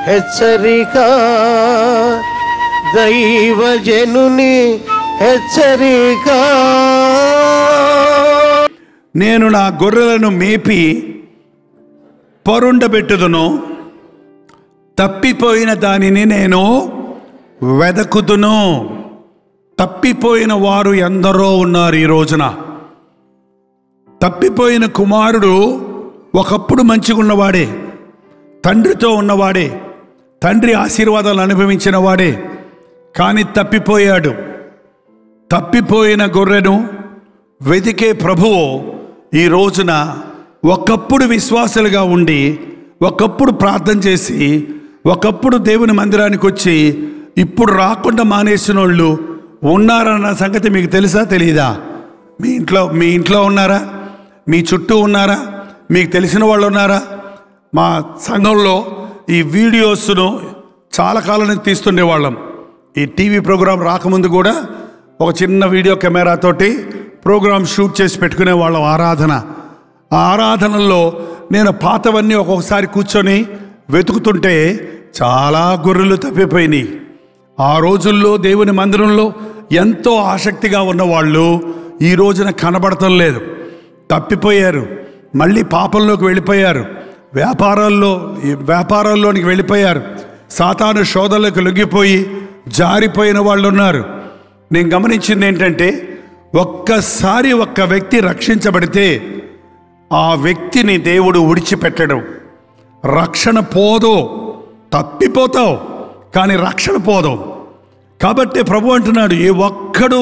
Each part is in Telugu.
హెచ్చరిక, దైవజనుని హెచ్చరిక. నేను నా గొర్రెలను మేపి పరుండబెట్టుదును, తప్పిపోయిన దానిని నేను వెదకుదును. తప్పిపోయిన వారు ఎందరో ఉన్నారు ఈ రోజున. తప్పిపోయిన కుమారుడు ఒకప్పుడు మంచిగా ఉన్నవాడే, తండ్రితో ఉన్నవాడే, తండ్రి ఆశీర్వాదాలు అనుభవించిన వాడే, కానీ తప్పిపోయాడు. తప్పిపోయిన గొర్రెను వెతికే ప్రభువు ఈ రోజున ఒకప్పుడు విశ్వాసులుగా ఉండి, ఒకప్పుడు ప్రార్థన చేసి, ఒకప్పుడు దేవుని మందిరానికి వచ్చి ఇప్పుడు రాకుండా మానేసిన వాళ్ళు ఉన్నారన్న సంగతి మీకు తెలుసా తెలీదా? మీ ఇంట్లో ఉన్నారా? మీ చుట్టూ ఉన్నారా? మీకు తెలిసిన వాళ్ళు ఉన్నారా? మా సంఘంలో ఈ వీడియోస్ను చాలా కాలం నుంచి తీస్తుండేవాళ్ళం. ఈ టీవీ ప్రోగ్రాం రాకముందు కూడా ఒక చిన్న వీడియో కెమెరాతోటి ప్రోగ్రాం షూట్ చేసి పెట్టుకునే వాళ్ళం. ఆ ఆరాధనల్లో నేను పాతవన్నీ ఒక్కొక్కసారి కూర్చొని వెతుకుతుంటే చాలా గొర్రెలు తప్పిపోయినాయి. ఆ రోజుల్లో దేవుని మందిరంలో ఎంతో ఆసక్తిగా ఉన్నవాళ్ళు ఈ రోజున కనబడటం లేదు. తప్పిపోయారు, మళ్ళీ పాపంలోకి వెళ్ళిపోయారు, వ్యాపారాల్లోనికి వెళ్ళిపోయారు, సాతాను శోధనలకు లొంగిపోయి జారిపోయిన వాళ్ళు ఉన్నారు. నేను గమనించింది ఏంటంటే, ఒక్కసారి ఒక్క వ్యక్తి రక్షించబడితే ఆ వ్యక్తిని దేవుడు విడిచిపెట్టడం. రక్షణ పోదు, తప్పిపోతావు కానీ రక్షణ పోదు. కాబట్టి ప్రభు అంటున్నాడు, ఏ ఒక్కడు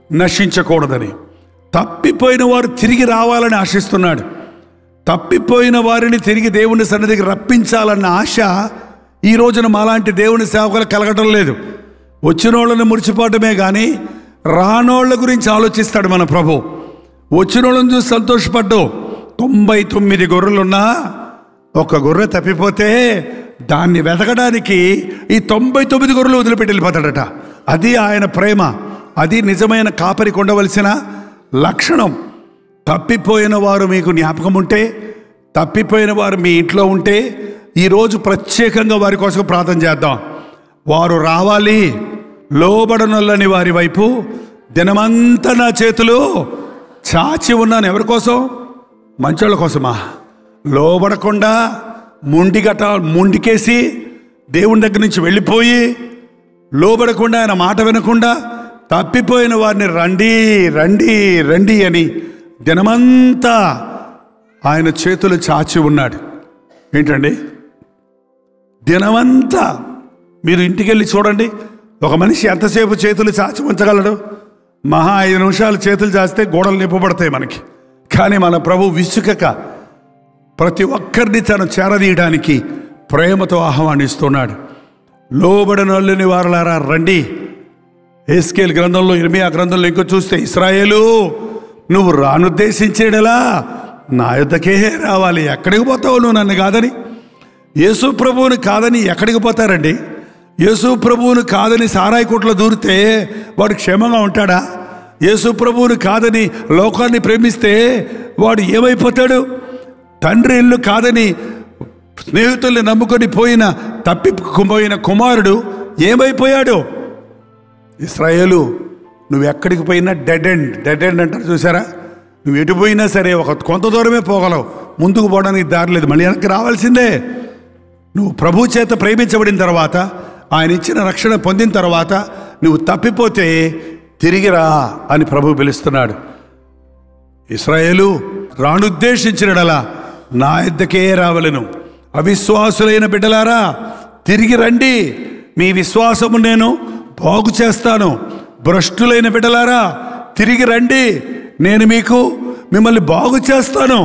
నశించకూడదని. తప్పిపోయిన వారు తిరిగి రావాలని ఆశిస్తున్నాడు. తప్పిపోయిన వారిని తిరిగి దేవుని సన్నిధికి రప్పించాలన్న ఆశ ఈ రోజున మాలాంటి దేవుని సేవకులు కలగటం లేదు. వచ్చినోళ్ళని మురిచిపోవటమే కానీ రానోళ్ళ గురించి ఆలోచిస్తాడు మన ప్రభు. వచ్చినోళ్ళని చూసి సంతోషపడ్డు. 99 గొర్రెలున్నా ఒక గొర్రె తప్పిపోతే దాన్ని వెతకడానికి ఈ 99 గొర్రెలు వదిలిపెట్టి వెళ్ళిపోతాడట. అది ఆయన ప్రేమ, అది నిజమైన కాపరికి ఉండవలసిన లక్షణం. తప్పిపోయిన వారు మీకు జ్ఞాపకం ఉంటే, తప్పిపోయిన వారు మీ ఇంట్లో ఉంటే ఈరోజు ప్రత్యేకంగా వారి కోసం ప్రార్థన చేద్దాం. వారు రావాలి. లోబడనొల్లని వారి వైపు దినమంతా నా చేతులు చాచి ఉన్నాను. ఎవరి కోసం? మంచోళ్ళ కోసమా? లోబడకుండా ముండికేసి దేవుని దగ్గర నుంచి వెళ్ళిపోయి లోబడకుండా ఆయన మాట వినకుండా తప్పిపోయిన వారిని రండి రండి రండి అని దినమంతా ఆయన చేతులు చాచి ఉన్నాడు. ఏంటండి దినమంతా? మీరు ఇంటికి వెళ్ళి చూడండి, ఒక మనిషి ఎంతసేపు చేతులు చాచి ఉంచగలడు? మహా 5 నిమిషాలు చేతులు చాస్తే గోడలు నింపబడతాయి మనకి. కానీ మన ప్రభు విసుకక ప్రతి ఒక్కరిని తను చేరదీయడానికి ప్రేమతో ఆహ్వానిస్తున్నాడు. లోబడనొల్లని వారలారా రండి. హెస్కేల్ గ్రంథంలో, ఇర్మియా గ్రంథంలో ఇంకో చూస్తే, ఇశ్రాయేలు నువ్వు రానుద్దేశించేడలా నా యుద్ధకే రావాలి. ఎక్కడికి పోతావు నువ్వు నన్ను కాదని? యేసు ప్రభువుని కాదని ఎక్కడికి పోతారండి? యేసు ప్రభువుని కాదని సారాయి కొట్లో దూరితే వాడు క్షేమంగా ఉంటాడా? యేసు ప్రభువుని కాదని లోకాన్ని ప్రేమిస్తే వాడు ఏమైపోతాడు? తండ్రి ఇల్లు కాదని స్నేహితుల్ని నమ్ముకొని తప్పిపోయిన కుమారుడు ఏమైపోయాడు? ఇశ్రాయేలు నువ్వు ఎక్కడికి పోయినా డెడ్ ఎండ్ అంటారు చూసారా? నువ్వు ఎటు పోయినా సరే కొంత దూరమే పోగలవు, ముందుకు పోవడానికి దారి లేదు, మళ్ళీ వెనక్కి రావాల్సిందే. నువ్వు ప్రభు చేత ప్రేమించబడిన తర్వాత, ఆయన ఇచ్చిన రక్షణ పొందిన తర్వాత నువ్వు తప్పిపోతే తిరిగిరా అని ప్రభు పిలుస్తున్నాడు. ఇశ్రాయేలు రానుద్దేశించినడలా నా యొద్దకే రావలెను. అవిశ్వాసులైన బిడ్డలారా తిరిగి రండి, మీ విశ్వాసము నేను బాగు చేస్తాను. భ్రష్టులైన బిడ్డలారా తిరిగి రండి, నేను మిమ్మల్ని బాగు చేస్తాను.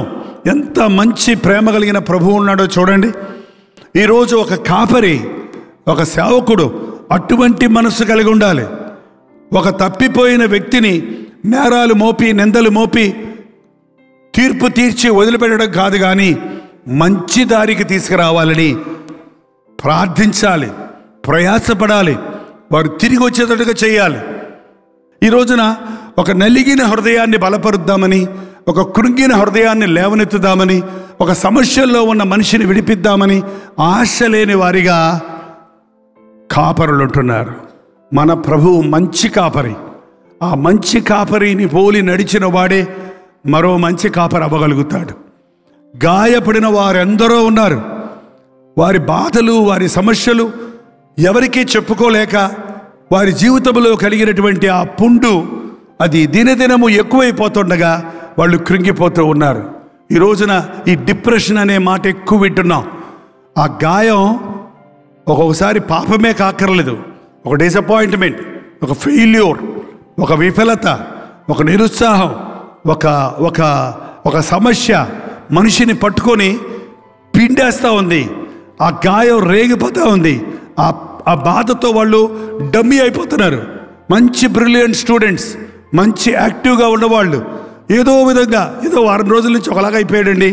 ఎంత మంచి ప్రేమ కలిగిన ప్రభువు ఉన్నాడో చూడండి. ఈరోజు ఒక కాపరి, ఒక సేవకుడు అటువంటి మనస్సు కలిగి ఉండాలి. ఒక తప్పిపోయిన వ్యక్తిని నేరాలు మోపి నిందలు మోపి తీర్పు తీర్చి వదిలిపెట్టడం కాదు, కానీ మంచి దారికి తీసుకురావాలని ప్రార్థించాలి, ప్రయాసపడాలి, వారు తిరిగి వచ్చేటట్టుగా చేయాలి. ఈ రోజున ఒక నలిగిన హృదయాన్ని బలపరుద్దామని, ఒక కృంగిన హృదయాన్ని లేవనెత్తుదామని, ఒక సమస్యల్లో ఉన్న మనిషిని విడిపిద్దామని ఆశ లేని వారిగా కాపరులు ఉంటున్నారు. మన ప్రభువు మంచి కాపరి. ఆ మంచి కాపరిని పోలి నడిచిన వాడే మరో మంచి కాపరి అవ్వగలుగుతాడు. గాయపడిన వారెందరో ఉన్నారు. వారి బాధలు, వారి సమస్యలు ఎవరికీ చెప్పుకోలేక వారి జీవితంలో కలిగినటువంటి ఆ పుండు అది దినదినము ఎక్కువైపోతుండగా వాళ్ళు కృంగిపోతూ ఉన్నారు. ఈ రోజున ఈ డిప్రెషన్ అనే మాట ఎక్కువ వింటున్నాం. ఆ గాయం ఒక్కొక్కసారి పాపమే కాకర్లేదు, ఒక డిసప్పాయింట్మెంట్, ఒక ఫెయిల్యూర్, ఒక విఫలత, ఒక నిరుత్సాహం, ఒక ఒక ఒక సమస్య మనిషిని పట్టుకొని పిండేస్తూ ఉంది. ఆ గాయం రేగిపోతూ ఉంది. ఆ బాధతో వాళ్ళు డమ్మీ అయిపోతున్నారు. మంచి బ్రిలియంట్ స్టూడెంట్స్, మంచి యాక్టివ్గా ఉన్నవాళ్ళు ఏదో విధంగా ఏదో వారం రోజుల నుంచి ఒకలాగా అయిపోయాడండి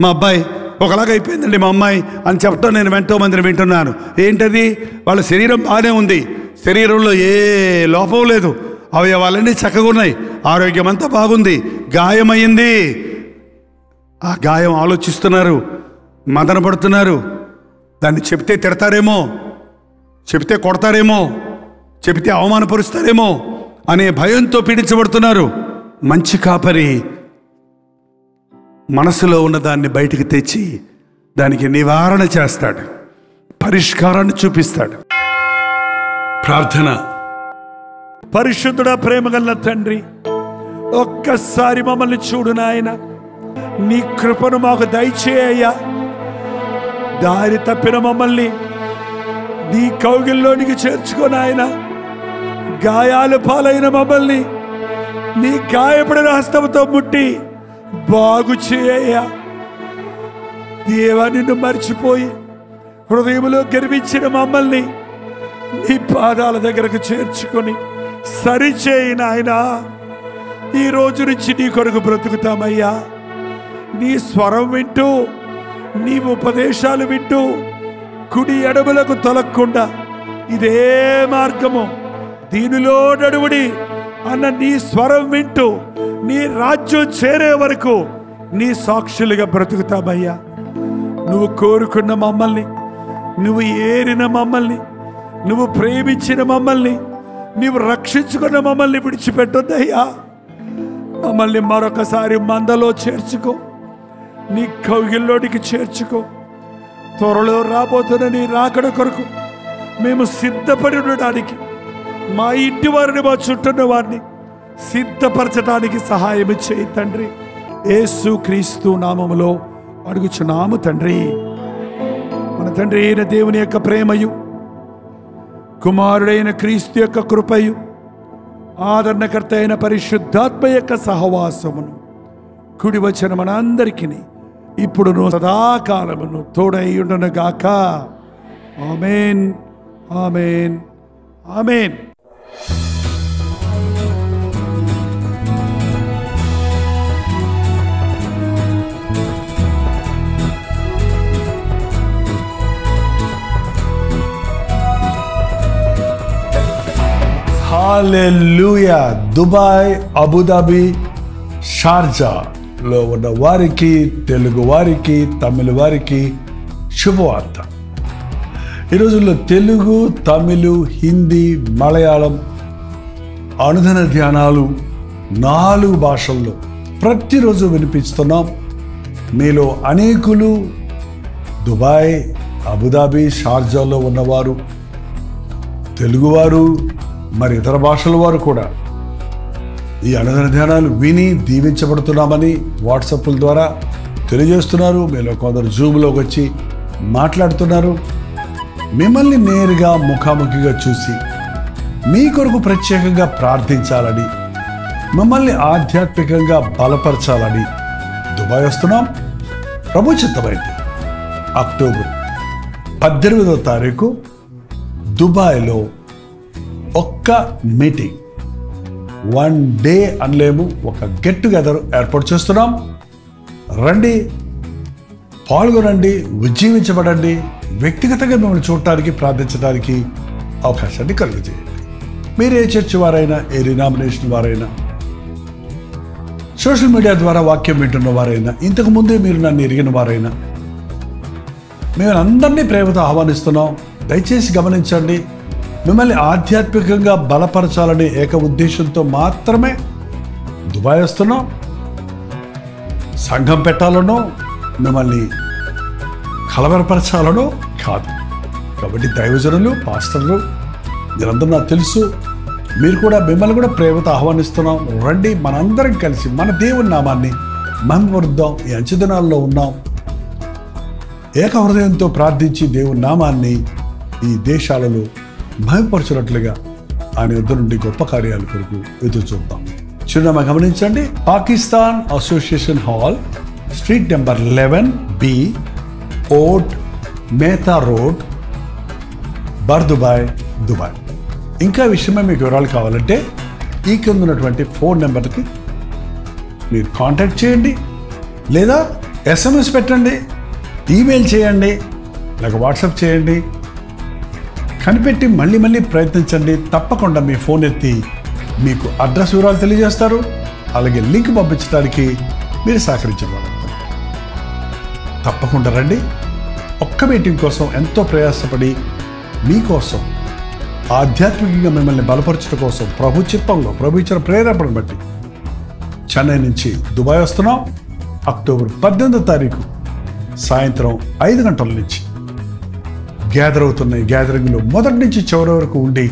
మా అబ్బాయి, ఒకలాగా అయిపోయిందండి మా అమ్మాయి అని చెప్పడం నేను ఎంతో మందిని వింటున్నాను. ఏంటది? వాళ్ళ శరీరం బాగానే ఉంది, శరీరంలో ఏ లోపం లేదు, అవయవాలన్నీ చక్కగా ఉన్నాయి, ఆరోగ్యం అంతా బాగుంది, గాయమైంది. ఆ గాయం ఆలోచిస్తున్నారు, మదన పడుతున్నారు. దాన్ని చెప్తే తిడతారేమో, చెప్తే కొడతారేమో, చెప్తే అవమానపరుస్తారేమో అనే భయంతో పీడించబడుతున్నారు. మంచి కాపరి మనసులో ఉన్న దాన్ని బయటికి తెచ్చి దానికి నివారణ చేస్తాడు, పరిష్కారాన్ని చూపిస్తాడు. ప్రార్థన. పరిశుద్ధుడా, ప్రేమగల తండ్రి, ఒక్కసారి మమ్మల్ని చూడు నాయన. నీ కృపను మాకు దయచేయ్యా. దారి తప్పిన మమ్మల్ని నీ కౌగిల్లోనికి చేర్చుకో నాయన. గాయాలు పాలైన మమ్మల్ని నీ గాయపడిన హస్తముతో ముట్టి బాగు చేయ్యా. దేవా, నిన్ను మర్చిపోయి హృదయంలో గర్వించిన మమ్మల్ని నీ పాదాల దగ్గరకు చేర్చుకొని సరిచేయి నాయనా. ఈ రోజు నుంచి నీ కొరకు బ్రతుకుతామయ్యా. నీ స్వరం వింటూ, నీ ఉపదేశాలు వింటూ, కుడి ఎడములకు తొలగకుండా ఇదే మార్గము, దీనిలో నడువుడి అన్న నీ స్వరం వింటూ నీ రాజ్యం చేరే వరకు నీ సాక్షులుగా బ్రతుకుతామయ్యా. నువ్వు కోరుకున్న మమ్మల్ని, నువ్వు ఏరిన మమ్మల్ని, నువ్వు ప్రేమించిన మమ్మల్ని, నువ్వు రక్షించుకున్న మమ్మల్ని విడిచిపెట్టొద్దయ్యా. మమ్మల్ని మరొకసారి మందలో చేర్చుకో, నీ కౌగిల్లోనికి చేర్చుకో. త్వరలో రాబోతున్న నీ రాకడ కొరకు మేము సిద్ధపడి ఉండడానికి, మా ఇంటి వారిని, మా చుట్టూన్న వారిని సిద్ధపరచడానికి సహాయం చేయి తండ్రి. యేసు క్రీస్తు నామములో అడుగుచున్నాము తండ్రి. మన తండ్రి అయిన దేవుని యొక్క ప్రేమయు, కుమారుడైన క్రీస్తు యొక్క కృపయు, ఆదరణకర్త అయిన పరిశుద్ధాత్మ యొక్క సహవాసమును కుడి వచ్చిన మనందరికీ ఇప్పుడును సదాకాలమును తోడై ఉండును గాక. ఆమేన్, ఆమేన్, ఆమేన్. హల్లెలూయా. దుబాయ్, అబుదాబి, షార్జాలో ఉన్న వారికి, తెలుగు వారికి, తమిళ వారికి శుభవార్త. ఈ రోజుల్లో తెలుగు, తమిళు, హిందీ, మలయాళం అనుదిన ధ్యానాలు 4 భాషల్లో ప్రతిరోజు వినిపిస్తున్నాం. మీలో అనేకులు దుబాయ్, అబుదాబి, షార్జాలో ఉన్నవారు, తెలుగువారు, మరి ఇతర భాషల వారు కూడా ఈ అనుదిన ధ్యానాలు విని దీవించబడుతున్నామని వాట్సాప్ల ద్వారా తెలియజేస్తున్నారు. మీలో కొందరు జూమ్లోకి వచ్చి మాట్లాడుతున్నారు. మిమ్మల్ని నేరుగా ముఖాముఖిగా చూసి మీ కొరకు ప్రత్యేకంగా ప్రార్థించాలని, మిమ్మల్ని ఆధ్యాత్మికంగా బలపరచాలని దుబాయ్ వస్తున్నాం. ప్రభు చిత్తమైతే అక్టోబర్ 18వ తారీఖు దుబాయ్లో ఒక్క మీటింగ్, 1 డే అనలేము, ఒక గెట్ టుగెదర్ ఏర్పాటు చేస్తున్నాం. రండి, పాల్గొనండి, ఉజ్జీవించబడండి. వ్యక్తిగతంగా మిమ్మల్ని చూడటానికి, ప్రార్థించడానికి అవకాశాన్ని కలుగజేయండి. మీరు ఏ చర్చ్ వారైనా, ఏ రినామినేషన్ వారైనా సోషల్ మీడియా ద్వారా వాక్యం వింటున్న వారైనా, ఇంతకు ముందే మీరు నన్ను ఎరిగిన వారైనా, మేము అందరినీ ప్రేమతో ఆహ్వానిస్తున్నాం. దయచేసి గమనించండి, మిమ్మల్ని ఆధ్యాత్మికంగా బలపరచాలనే ఏక ఉద్దేశంతో మాత్రమే దుబాయ్ వస్తున్నాం. సంఘం పెట్టాలనో మిమ్మల్ని కలవరపరచాలనో కాదు. కాబట్టి దైవజనులు, పాస్టర్లు మీరందరూ నాకు తెలుసు, మీరు కూడా మిమ్మల్ని కూడా ప్రేమతో ఆహ్వానిస్తున్నాం. రండి, మనందరం కలిసి మన దేవుని నామాన్ని మహిమపరుద్దాం. ఈ అంచెదినాల్లో ఉన్నాం. ఏక హృదయంతో ప్రార్థించి దేవుని నామాన్ని ఈ దేశాలలో మహిమపరచున్నట్లుగా ఆయన యుద్ధ నుండి గొప్ప కార్యాల కొరకు ఎదురు చూద్దాం. చిరునామా గమనించండి, Pakistan association hall, street number 11B, Oud Metha road, Bur Dubai, Dubai. ఇంకా విషయమే మీకు వివరాలు కావాలంటే ఈ కింద ఉన్నటువంటి ఫోన్ నెంబర్కి మీరు కాంటాక్ట్ చేయండి, లేదా SMS పెట్టండి, ఈమెయిల్ చేయండి, లేక వాట్సాప్ చేయండి. కనిపెట్టి మళ్ళీ మళ్ళీ ప్రయత్నించండి. తప్పకుండా మీ ఫోన్ ఎత్తి మీకు అడ్రస్ వివరాలు తెలియజేస్తారు. అలాగే లింక్ పంపించడానికి మీరు సహకరించగలరు. తప్పకుండా రండి. ఒక్క మీటింగ్ కోసం ఎంతో ప్రయాసపడి మీకోసం ఆధ్యాత్మికంగా మిమ్మల్ని బలపరచడం కోసం ప్రభు చిత్తంలో ప్రభు ఇచ్చిన ప్రేరేపణను బట్టి చెన్నై నుంచి దుబాయ్ వస్తున్నాం. అక్టోబర్ 18వ తారీఖు సాయంత్రం 5 గంటల నుంచి గ్యాదర్ అవుతున్న ఈ గ్యాదరింగ్లో మొదటి నుంచి చివరి వరకు ఉండి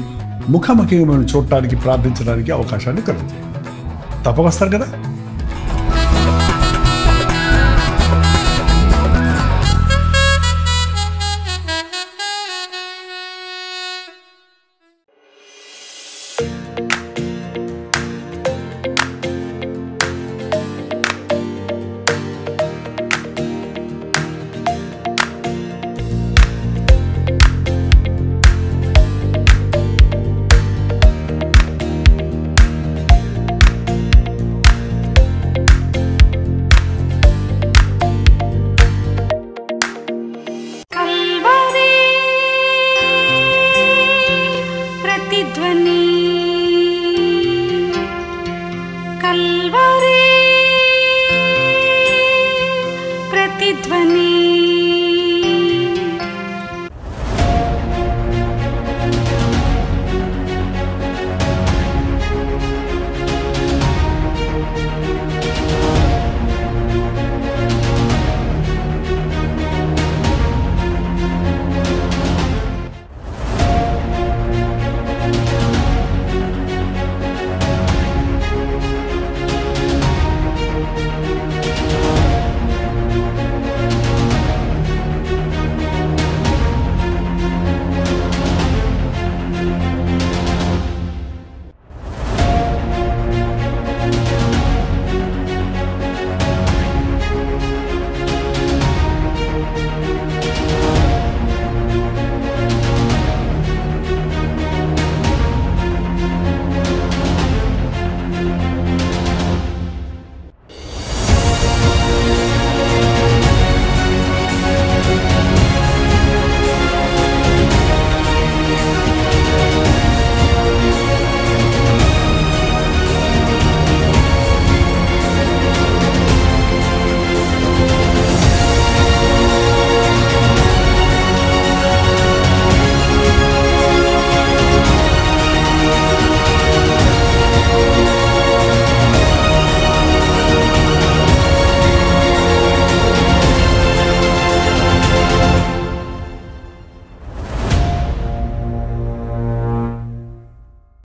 ముఖాముఖిగా మేము చూడటానికి, ప్రార్థించడానికి అవకాశాన్ని కలుగుతుంది. తప్పక వస్తారు కదా. कल्वरी प्रतिध्वनि